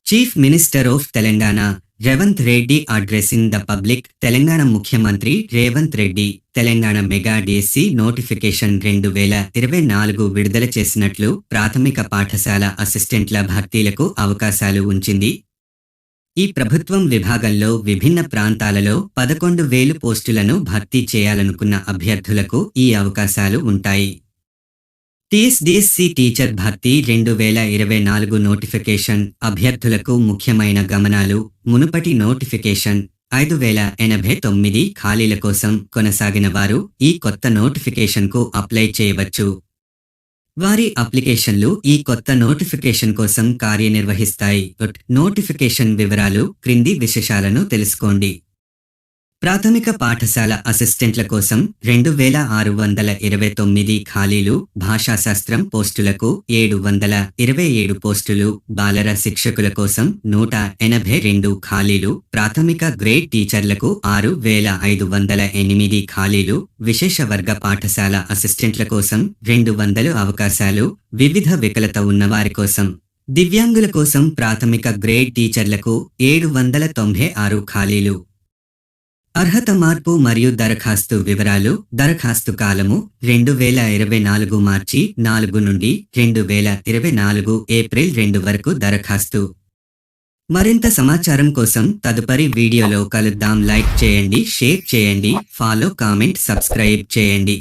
Chief minister of Telangana Revanth Reddy addressing the public. Telangana ముఖ్యమంత్రి Revanth Reddy Telangana mega DSC notification 2024 విడుదల చేసినట్లు ప్రాథమిక పాఠశాల అసిస్టెంట్ల భర్తీలకు అవకాశాలు ఉంచింది. ఈ ప్రభుత్వం విభాగంలో విభిన్న ప్రాంతాలలో 11,000 పోస్టులను భర్తీ చేయాలనుకున్న అభ్యర్థులకు ఈ అవకాశాలు ఉంటాయి. టీఎస్డీఎస్సీ టీచర్ భర్తీ 2024 నోటిఫికేషన్ అభ్యర్థులకు ముఖ్యమైన గమనాలు. మునుపటి నోటిఫికేషన్ 5,089 ఖాళీల కోసం కొనసాగిన వారు ఈ కొత్త నోటిఫికేషన్కు అప్లై చేయవచ్చు. వారి అప్లికేషన్లు ఈ కొత్త నోటిఫికేషన్ కోసం కార్యనిర్వహిస్తాయి. నోటిఫికేషన్ వివరాలు క్రింది విశేషాలను తెలుసుకోండి. ప్రాథమిక పాఠశాల అసిస్టెంట్ల కోసం 2,629 ఖాళీలు. భాషాశాస్త్రం పోస్టులకు 727 పోస్టులు. బాలర శిక్షకుల కోసం 182 ఖాళీలు. ప్రాథమిక గ్రేడ్ టీచర్లకు 6,508 ఖాళీలు. విశేష వర్గ పాఠశాల అసిస్టెంట్ల కోసం 200 అవకాశాలు. వివిధ వికలత ఉన్నవారి కోసం, దివ్యాంగుల కోసం ప్రాథమిక గ్రేడ్ టీచర్లకు 796 ఖాళీలు. అర్హత మార్పు మరియు దరఖాస్తు వివరాలు. దరఖాస్తు కాలము 2024 మార్చి 4 నుండి 2024 ఏప్రిల్ 2 వరకు దరఖాస్తు. మరింత సమాచారం కోసం తదుపరి వీడియోలో కలుద్దాం. లైక్ చేయండి, షేర్ చేయండి, ఫాలో, కామెంట్, సబ్స్క్రైబ్ చేయండి.